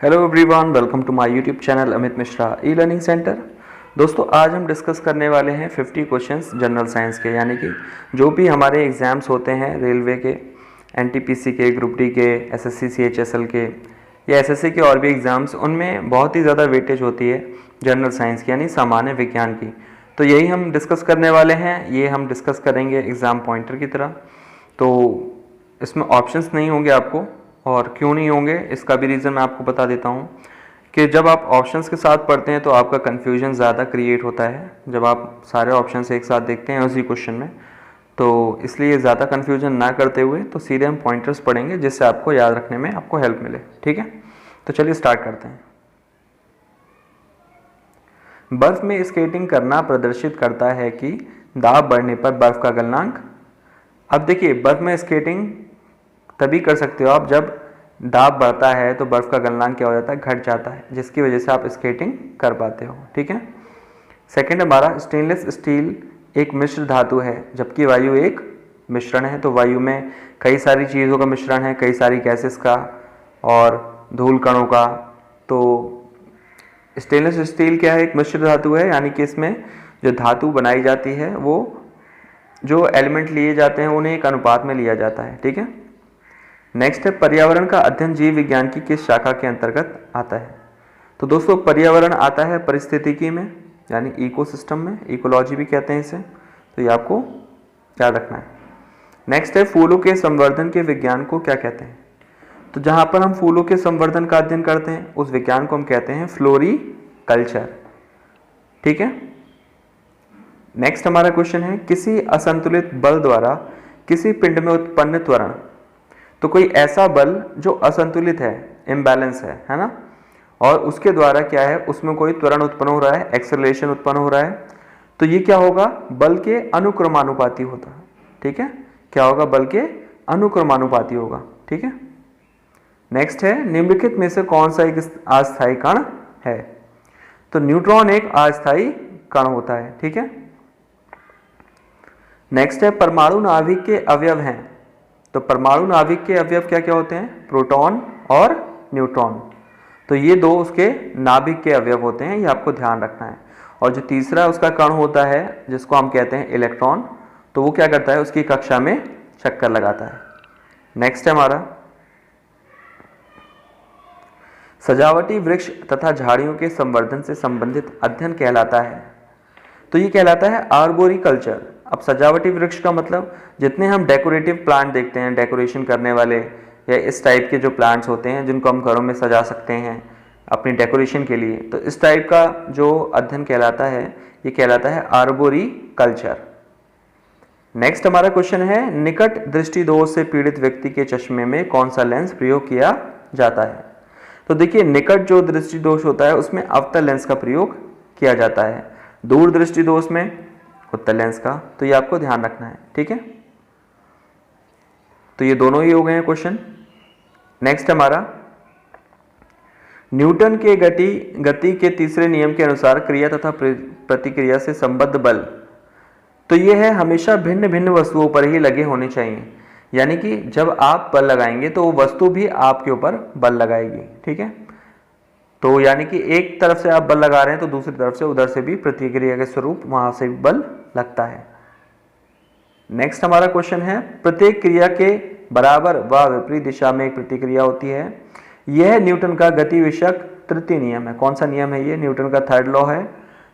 Hello everyone, welcome to my YouTube channel Amit Mishra e learning centre. दोस्तों, आज हम discuss करने वाले हैं 50 क्वेश्चंस जनरल साइंस के, यानी कि जो भी हमारे एग्ज़ाम्स होते हैं रेलवे के, एनटीपीसी के, ग्रुप डी के, एसएससी सीएचएसएल के या एसएससी के और भी एग्ज़ाम्स, उनमें बहुत ही ज़्यादा वेटेज होती है जनरल साइंस की, यानी सामान्य विज्ञान की। तो यही हम डिस्कस करने वाले हैं, ये हम डिस्कस करेंगे एग्ज़ाम पॉइंटर की तरह। तो इसमें ऑप्शंस नहीं होंगे आपको, और क्यों नहीं होंगे इसका भी रीज़न मैं आपको बता देता हूँ कि जब आप ऑप्शंस के साथ पढ़ते हैं तो आपका कन्फ्यूजन ज़्यादा क्रिएट होता है जब आप सारे ऑप्शंस एक साथ देखते हैं उसी क्वेश्चन में। तो इसलिए ज़्यादा कन्फ्यूजन ना करते हुए तो सीधे हम पॉइंटर्स पढ़ेंगे जिससे आपको याद रखने में आपको हेल्प मिले। ठीक है, तो चलिए स्टार्ट करते हैं। बर्फ़ में स्केटिंग करना प्रदर्शित करता है कि दाब बढ़ने पर बर्फ़ का गलनांक। अब देखिए, बर्फ़ में स्केटिंग तभी कर सकते हो आप जब दाब बढ़ता है तो बर्फ़ का गलनांक क्या हो जाता है, घट जाता है, जिसकी वजह से आप स्केटिंग कर पाते हो। ठीक है। सेकंड हमारा, स्टेनलेस स्टील एक मिश्र धातु है जबकि वायु एक मिश्रण है। तो वायु में कई सारी चीज़ों का मिश्रण है, कई सारी गैसेस का और धूल कणों का। तो स्टेनलेस स्टील क्या है, एक मिश्र धातु है, यानी कि इसमें जो धातु बनाई जाती है वो जो एलिमेंट लिए जाते हैं उन्हें एक अनुपात में लिया जाता है। ठीक है। नेक्स्ट है, पर्यावरण का अध्ययन जीव विज्ञान की किस शाखा के अंतर्गत आता है। तो दोस्तों, पर्यावरण आता है परिस्थितिकी में, यानी इकोसिस्टम में, इकोलॉजी भी कहते हैं इसे। तो ये आपको याद रखना है। नेक्स्ट है, फूलों के संवर्धन के विज्ञान को क्या कहते हैं। तो जहाँ पर हम फूलों के संवर्धन का अध्ययन करते हैं उस विज्ञान को हम कहते हैं फ्लोरीकल्चर। ठीक है। नेक्स्ट हमारा क्वेश्चन है, किसी असंतुलित बल द्वारा किसी पिंड में उत्पन्न त्वरण। तो कोई ऐसा बल जो असंतुलित है, इम्बैलेंस है ना, और उसके द्वारा क्या है, उसमें कोई त्वरण उत्पन्न हो रहा है, एक्सेलरेशन उत्पन्न हो रहा है, तो ये क्या होगा, बल के अनुक्रमानुपाती होता है। ठीक है, क्या होगा, बल के अनुक्रमानुपाती होगा। ठीक है। नेक्स्ट है, निम्नलिखित में से कौन सा एक अस्थायी कण है। तो न्यूट्रॉन एक अस्थायी कण होता है। ठीक है। नेक्स्ट है, परमाणु नाभिक के अवयव हैं। तो परमाणु नाभिक के अवयव क्या क्या होते हैं, प्रोटॉन और न्यूट्रॉन। तो ये दो उसके नाभिक के अवयव होते हैं, ये आपको ध्यान रखना है। और जो तीसरा उसका कण होता है जिसको हम कहते हैं इलेक्ट्रॉन, तो वो क्या करता है, उसकी कक्षा में चक्कर लगाता है। नेक्स्ट है हमारा, सजावटी वृक्ष तथा झाड़ियों के संवर्धन से संबंधित अध्ययन कहलाता है। तो ये कहलाता है आर्बोरिकल्चर। अब सजावटी वृक्ष का मतलब जितने हम डेकोरेटिव प्लांट देखते हैं, डेकोरेशन करने वाले या इस टाइप के जो प्लांट्स होते हैं जिनको हम घरों में सजा सकते हैं अपनी डेकोरेशन के लिए, तो इस टाइप का जो अध्ययन कहलाता है ये कहलाता है आर्बोरिकल्चर। नेक्स्ट हमारा क्वेश्चन है, निकट दृष्टि दोष से पीड़ित व्यक्ति के चश्मे में कौन सा लेंस प्रयोग किया जाता है। तो देखिए, निकट जो दृष्टि दोष होता है उसमें अवतल लेंस का प्रयोग किया जाता है, दूर दृष्टि दोष में उत्तल लेंस का। तो ये आपको ध्यान रखना है। ठीक है। तो ये दोनों ही हो गए हैं क्वेश्चन। नेक्स्ट हमारा, न्यूटन के गति के तीसरे नियम के अनुसार क्रिया तथा प्रतिक्रिया से संबद्ध बल। तो ये है, हमेशा भिन्न भिन्न वस्तुओं पर ही लगे होने चाहिए, यानी कि जब आप बल लगाएंगे तो वो वस्तु भी आपके ऊपर बल लगाएगी। ठीक है। तो यानी कि एक तरफ से आप बल लगा रहे हैं तो दूसरी तरफ से उधर से भी प्रतिक्रिया के स्वरूप वहां से भी बल लगता है। नेक्स्ट हमारा क्वेश्चन है, प्रत्येक क्रिया के बराबर व विपरीत दिशा में एक प्रतिक्रिया होती है। यह न्यूटन का गति विषयक तृतीय नियम है। कौन सा नियम है ये, न्यूटन का थर्ड लॉ है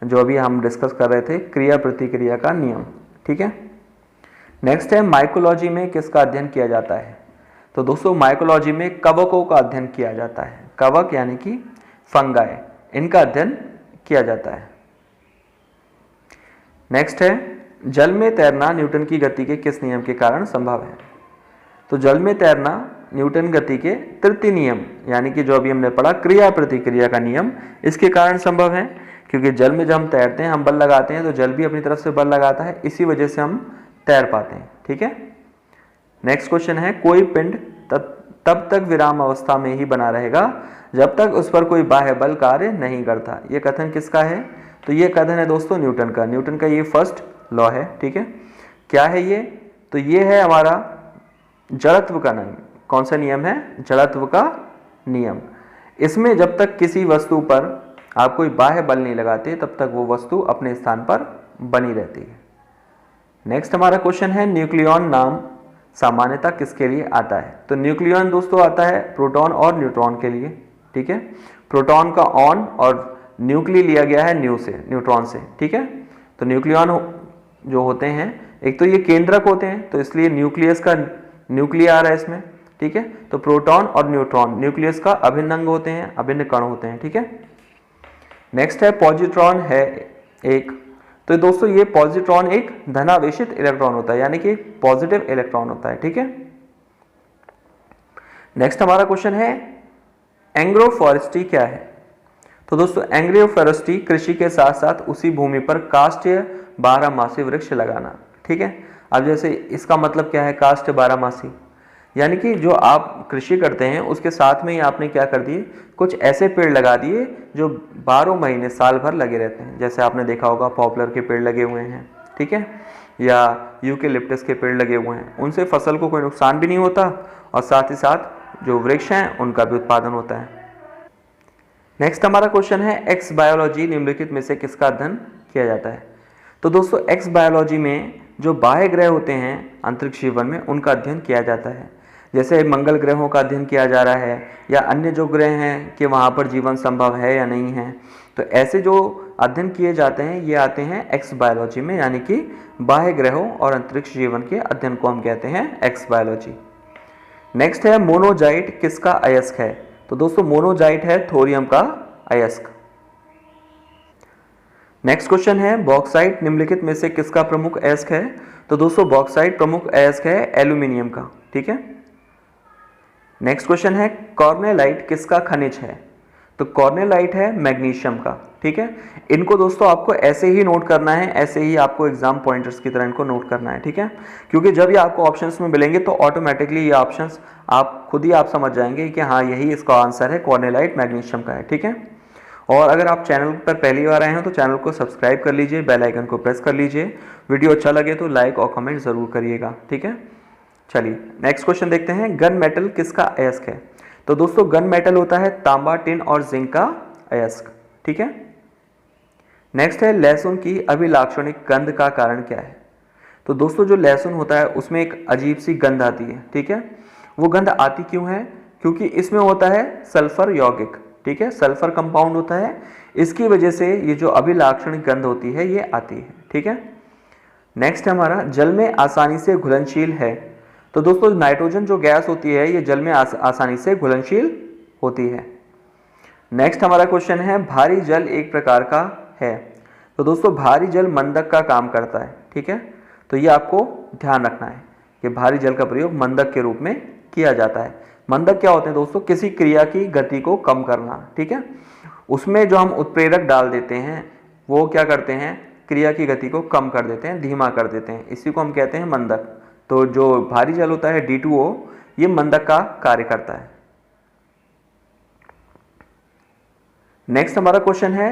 जो अभी हम डिस्कस कर रहे थे, क्रिया प्रतिक्रिया का नियम। ठीक है। नेक्स्ट है, माइकोलॉजी में किसका अध्ययन किया जाता है। तो दोस्तों, माइकोलॉजी में कवकों का अध्ययन किया जाता है। कवक यानी कि फंगाई, इनका अध्ययन किया जाता है। नेक्स्ट है, जल में तैरना न्यूटन की गति के किस नियम के कारण संभव है। तो जल में तैरना न्यूटन गति के तृतीय नियम, यानी कि जो अभी हमने पढ़ा क्रिया प्रतिक्रिया का नियम, इसके कारण संभव है। क्योंकि जल में जब हम तैरते हैं, हम बल लगाते हैं तो जल भी अपनी तरफ से बल लगाता है, इसी वजह से हम तैर पाते हैं। ठीक है। नेक्स्ट क्वेश्चन है, कोई पिंड तब तक विराम अवस्था में ही बना रहेगा जब तक उस पर कोई बाह्य बल कार्य नहीं करता। ये कथन किसका है। तो ये कथन है दोस्तों न्यूटन का। न्यूटन का ये फर्स्ट लॉ है। ठीक है। क्या है ये, तो ये है हमारा जड़त्व का नियम। कौन सा नियम है, जड़त्व का नियम। इसमें जब तक किसी वस्तु पर आप कोई बाह्य बल नहीं लगाते तब तक वो वस्तु अपने स्थान पर बनी रहती है। नेक्स्ट हमारा क्वेश्चन है न्यूक्लियॉन नाम सामान्यतः किसके लिए आता है? तो न्यूक्लियॉन दोस्तों आता है प्रोटॉन और न्यूट्रॉन के लिए, ठीक है। प्रोटॉन का ऑन और न्यूक्ली लिया गया है न्यूट्रॉन से, ठीक है। तो न्यूक्लियॉन जो होते हैं एक तो ये केंद्रक होते हैं, तो इसलिए न्यूक्लियस का न्यूक्लिया आ रहा है इसमें, ठीक है। तो प्रोटॉन और न्यूट्रॉन न्यूक्लियस का अभिन्न अंग होते हैं, अभिन्न कण होते हैं, ठीक है। नेक्स्ट है पॉजिट्रॉन है एक, तो दोस्तों ये पॉजिट्रॉन एक धनावेशित इलेक्ट्रॉन होता है, यानी कि पॉजिटिव इलेक्ट्रॉन होता है, ठीक है। नेक्स्ट हमारा क्वेश्चन है एग्रोफॉरेस्ट्री क्या है? तो दोस्तों एग्रोफॉरेस्ट्री कृषि के साथ साथ उसी भूमि पर काष्ठीय बारहमासी वृक्ष लगाना, ठीक है। अब जैसे इसका मतलब क्या है काष्ठ बारहमासी, यानी कि जो आप कृषि करते हैं उसके साथ में ही आपने क्या कर दिए, कुछ ऐसे पेड़ लगा दिए जो 12 महीने साल भर लगे रहते हैं। जैसे आपने देखा होगा पॉपुलर के पेड़ लगे हुए हैं, ठीक है, या यूकेलिप्टस के पेड़ लगे हुए हैं, उनसे फसल को कोई नुकसान भी नहीं होता और साथ ही साथ जो वृक्ष हैं उनका भी उत्पादन होता है। नेक्स्ट हमारा क्वेश्चन है एक्स बायोलॉजी निम्नलिखित में से किसका अध्ययन किया जाता है? तो दोस्तों एक्स बायोलॉजी में जो बाह्य ग्रह होते हैं अंतरिक्ष जीवन में उनका अध्ययन किया जाता है। जैसे मंगल ग्रहों का अध्ययन किया जा रहा है या अन्य जो ग्रह हैं कि वहाँ पर जीवन संभव है या नहीं है, तो ऐसे जो अध्ययन किए जाते हैं ये आते हैं एक्स बायोलॉजी में, यानी कि बाह्य ग्रहों और अंतरिक्ष जीवन के अध्ययन को हम कहते हैं एक्स बायोलॉजी। नेक्स्ट है मोनोजाइट किसका अयस्क है? तो दोस्तों मोनोजाइट है थोरियम का अयस्क। नेक्स्ट क्वेश्चन है बॉक्साइट निम्नलिखित में से किसका प्रमुख अयस्क है? तो दोस्तों बॉक्साइट प्रमुख अयस्क है एल्यूमिनियम का, ठीक है। नेक्स्ट क्वेश्चन है कॉर्नेलाइट किसका खनिज है? तो कॉर्नेलाइट है मैग्नीशियम का, ठीक है। इनको दोस्तों आपको ऐसे ही नोट करना है, ऐसे ही आपको एग्जाम पॉइंटर्स की तरह इनको नोट करना है, ठीक है। क्योंकि जब ये आपको ऑप्शंस में मिलेंगे तो ऑटोमेटिकली ये ऑप्शंस आप खुद ही आप समझ जाएंगे कि हाँ यही इसका आंसर है, कॉर्नेलाइट मैग्नीशियम का है, ठीक है। और अगर आप चैनल पर पहली बार आए हैं तो चैनल को सब्सक्राइब कर लीजिए, बेल आइकन को प्रेस कर लीजिए, वीडियो अच्छा लगे तो लाइक और कमेंट जरूर करिएगा, ठीक है। चलिए नेक्स्ट क्वेश्चन देखते हैं गन मेटल किसका अयस्क है? तो दोस्तों गन मेटल होता है तांबा, टिन और जिंक का अयस्क, ठीक है। नेक्स्ट है लहसुन की अभिलाक्षणिक गंध का कारण क्या है? तो दोस्तों जो लहसुन होता है उसमें एक अजीब सी गंध आती है, ठीक है। वो गंध आती क्यों है? क्योंकि इसमें होता है सल्फर यौगिक, ठीक है, सल्फर कंपाउंड होता है, इसकी वजह से ये जो अभिलाक्षणिक गंध होती है ये आती है, ठीक है। नेक्स्ट हमारा जल में आसानी से घुलनशील है। तो दोस्तों नाइट्रोजन जो गैस होती है ये जल में आसानी से घुलनशील होती है। नेक्स्ट हमारा क्वेश्चन है भारी जल एक प्रकार का है। तो दोस्तों भारी जल मंदक का काम करता है, ठीक है। तो ये आपको ध्यान रखना है कि भारी जल का प्रयोग मंदक के रूप में किया जाता है। मंदक क्या होते हैं दोस्तों? किसी क्रिया की गति को कम करना, ठीक है। उसमें जो हम उत्प्रेरक डाल देते हैं वो क्या करते हैं, क्रिया की गति को कम कर देते हैं, धीमा कर देते हैं, इसी को हम कहते हैं मंदक। तो जो भारी जल होता है D2O ये मंदक का कार्य करता है। नेक्स्ट हमारा क्वेश्चन है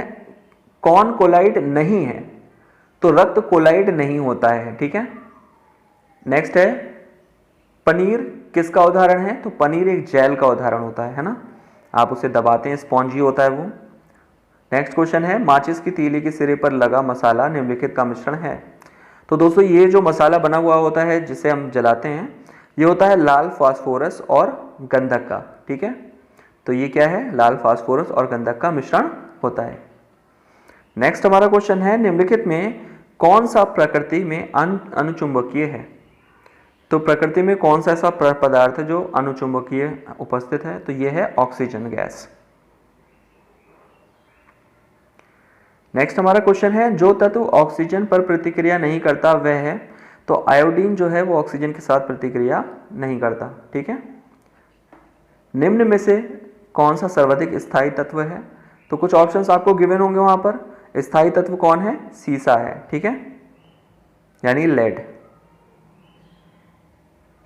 कौन कोलाइड नहीं है? तो रक्त कोलाइड नहीं होता है, ठीक है। नेक्स्ट है पनीर किसका उदाहरण है? तो पनीर एक जेल का उदाहरण होता है ना, आप उसे दबाते हैं, स्पॉन्जी होता है वो। नेक्स्ट क्वेश्चन है माचिस की तीली के सिरे पर लगा मसाला निम्नलिखित का मिश्रण है। तो दोस्तों ये जो मसाला बना हुआ होता है जिसे हम जलाते हैं ये होता है लाल फास्फोरस और गंधक का, ठीक है। तो ये क्या है? लाल फास्फोरस और गंधक का मिश्रण होता है। नेक्स्ट हमारा क्वेश्चन है निम्नलिखित में कौन सा प्रकृति में अनुचुंबकीय है? तो प्रकृति में कौन सा ऐसा पदार्थ है जो अनुचुंबकीय उपस्थित है? तो ये है ऑक्सीजन गैस। नेक्स्ट हमारा क्वेश्चन है जो तत्व ऑक्सीजन पर प्रतिक्रिया नहीं करता वह है? तो आयोडीन जो है वो ऑक्सीजन के साथ प्रतिक्रिया नहीं करता, ठीक है। निम्न में से कौन सा सर्वाधिक स्थायी तत्व है? तो कुछ ऑप्शंस आपको गिवन होंगे वहां पर। स्थायी तत्व कौन है? सीसा है, ठीक है, यानी लेड।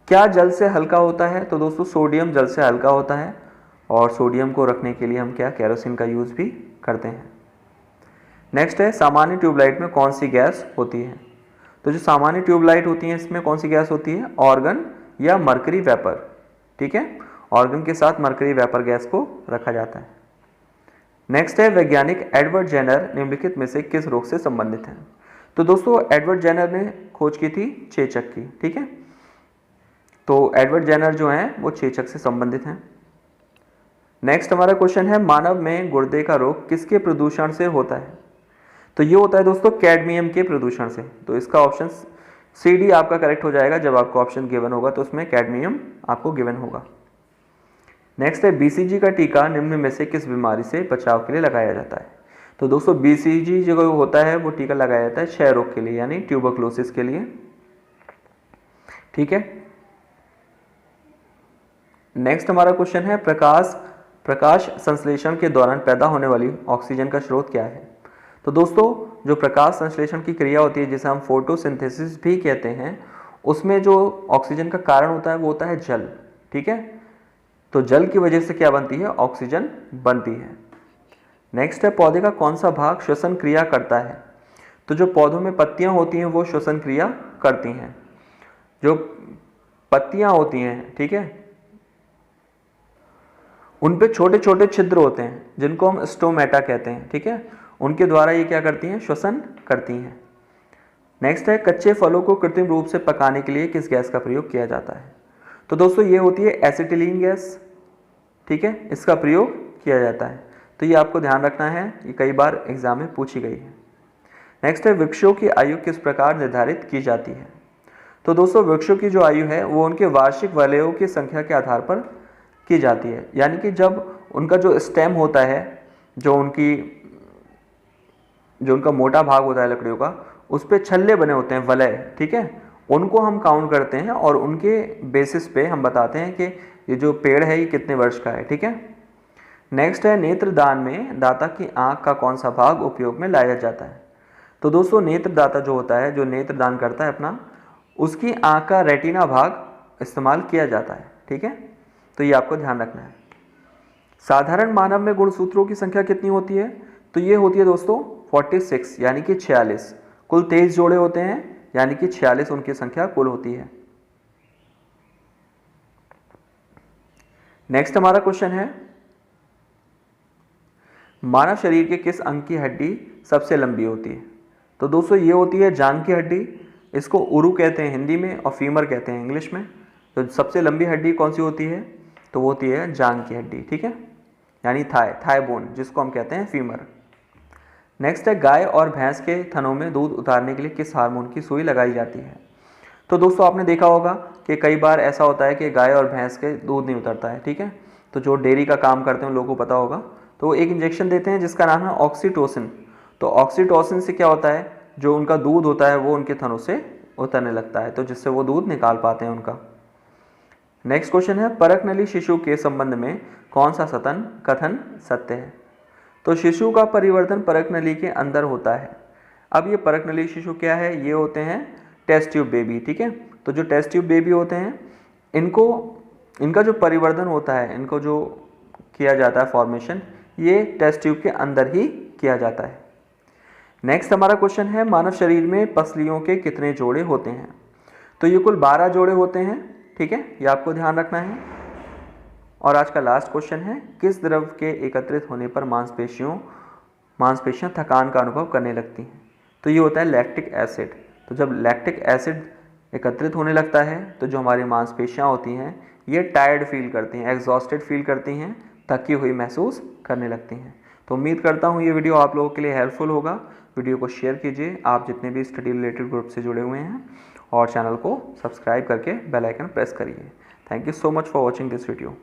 क्या जल से हल्का होता है? तो दोस्तों सोडियम जल से हल्का होता है और सोडियम को रखने के लिए हम क्या केरोसिन का यूज भी करते हैं। नेक्स्ट है सामान्य ट्यूबलाइट में कौन सी गैस होती है? तो जो सामान्य ट्यूबलाइट होती है इसमें कौन सी गैस होती है? ऑर्गन या मरकरी वेपर, ठीक है। ऑर्गन के साथ मरकरी वेपर गैस को रखा जाता है। नेक्स्ट है वैज्ञानिक एडवर्ड जेनर निम्नलिखित में से किस रोग से संबंधित है। तो दोस्तों एडवर्ड जेनर ने खोज की थी चेचक की, ठीक है। तो एडवर्ड जेनर जो हैं वो चेचक से संबंधित हैं। नेक्स्ट हमारा क्वेश्चन है मानव में गुर्दे का रोग किसके प्रदूषण से होता है। तो ये होता है दोस्तों कैडमियम के प्रदूषण से। तो इसका ऑप्शन सी डी आपका करेक्ट हो जाएगा। जब आपको ऑप्शन गिवन होगा तो उसमें कैडमियम आपको गिवन होगा। नेक्स्ट है बीसीजी का टीका निम्न में से किस बीमारी से बचाव के लिए लगाया जाता है। तो दोस्तों बीसीजी जो होता है वो टीका लगाया जाता है क्षय रोग के लिए यानी ट्यूबरक्लोसिस के लिए, ठीक है। नेक्स्ट हमारा क्वेश्चन है प्रकाश संश्लेषण के दौरान पैदा होने वाली ऑक्सीजन का स्रोत क्या है। तो दोस्तों जो प्रकाश संश्लेषण की क्रिया होती है जिसे हम फोटोसिंथेसिस भी कहते हैं, उसमें जो ऑक्सीजन का कारण होता है वो होता है जल, ठीक है। तो जल की वजह से क्या बनती है, ऑक्सीजन बनती है। नेक्स्ट है पौधे का कौन सा भाग श्वसन क्रिया करता है। तो जो पौधों में पत्तियां होती हैं वो श्वसन क्रिया करती हैं। जो पत्तियां होती हैं, ठीक है, उन पे छोटे छोटे छिद्र होते हैं जिनको हम स्टोमेटा कहते हैं, ठीक है। उनके द्वारा ये क्या करती हैं, श्वसन करती हैं। नेक्स्ट है कच्चे फलों को कृत्रिम रूप से पकाने के लिए किस गैस का प्रयोग किया जाता है। तो दोस्तों ये होती है एसिटिलीन गैस, ठीक है, इसका प्रयोग किया जाता है। तो ये आपको ध्यान रखना है, ये कई बार एग्जाम में पूछी गई है। नेक्स्ट है वृक्षों की आयु किस प्रकार निर्धारित की जाती है। तो दोस्तों वृक्षों की जो आयु है वो उनके वार्षिक वलयों की संख्या के आधार पर की जाती है। यानी कि जब उनका जो स्टेम होता है, जो उनका मोटा भाग होता है लकड़ियों का, उस पर छल्ले बने होते हैं वलय, ठीक है, उनको हम काउंट करते हैं और उनके बेसिस पे हम बताते हैं कि ये जो पेड़ है ये कितने वर्ष का है, ठीक है। नेक्स्ट है नेत्रदान में दाता की आंख का कौन सा भाग उपयोग में लाया जाता है। तो दोस्तों नेत्रदाता जो होता है, जो नेत्रदान करता है अपना, उसकी आंख का रेटिना भाग इस्तेमाल किया जाता है, ठीक है। तो ये आपको ध्यान रखना है। साधारण मानव में गुणसूत्रों की संख्या कितनी होती है। तो ये होती है दोस्तों 46 यानी कि 46। कुल 23 जोड़े होते हैं यानी कि 46 उनकी संख्या कुल होती है। नेक्स्ट हमारा क्वेश्चन है मानव शरीर के किस अंग की हड्डी सबसे लंबी होती है। तो दोस्तों ये होती है जांघ की हड्डी, इसको उरु कहते हैं हिंदी में और फीमर कहते हैं इंग्लिश में। तो सबसे लंबी हड्डी कौन सी होती है, तो वो होती है जांघ की हड्डी, ठीक है, यानी थाई बोन जिसको हम कहते हैं फीमर। नेक्स्ट है गाय और भैंस के थनों में दूध उतारने के लिए किस हार्मोन की सुई लगाई जाती है। तो दोस्तों आपने देखा होगा कि कई बार ऐसा होता है कि गाय और भैंस के दूध नहीं उतरता है, ठीक है। तो जो डेयरी का काम करते हैं उन लोगों को पता होगा, तो वो एक इंजेक्शन देते हैं जिसका नाम है ऑक्सीटोसिन। तो ऑक्सीटोसिन से क्या होता है, जो उनका दूध होता है वो उनके थनों से उतरने लगता है, तो जिससे वो दूध निकाल पाते हैं उनका। नेक्स्ट क्वेश्चन है परकनली शिशु के संबंध में कौन सा कथन सत्य है। तो शिशु का परिवर्तन परकनली के अंदर होता है। अब ये परकनली शिशु क्या है, ये होते हैं टेस्ट ट्यूब बेबी, ठीक है। तो जो टेस्ट ट्यूब बेबी होते हैं इनका जो परिवर्तन होता है, इनको जो किया जाता है फॉर्मेशन, ये टेस्ट ट्यूब के अंदर ही किया जाता है। नेक्स्ट हमारा क्वेश्चन है मानव शरीर में पसलियों के कितने जोड़े होते हैं। तो ये कुल 12 जोड़े होते हैं, ठीक है, ये आपको ध्यान रखना है। और आज का लास्ट क्वेश्चन है किस द्रव के एकत्रित होने पर मांसपेशियां थकान का अनुभव करने लगती हैं। तो ये होता है लैक्टिक एसिड। तो जब लैक्टिक एसिड एकत्रित होने लगता है तो जो हमारी मांसपेशियां होती हैं ये टायर्ड फील करती हैं, एग्जॉस्टेड फील करती हैं, थकी हुई महसूस करने लगती हैं। तो उम्मीद करता हूँ ये वीडियो आप लोगों के लिए हेल्पफुल होगा। वीडियो को शेयर कीजिए आप जितने भी स्टडी रिलेटेड ग्रुप से जुड़े हुए हैं, और चैनल को सब्सक्राइब करके बेल आइकन प्रेस करिए। Thank you so much for watching this video.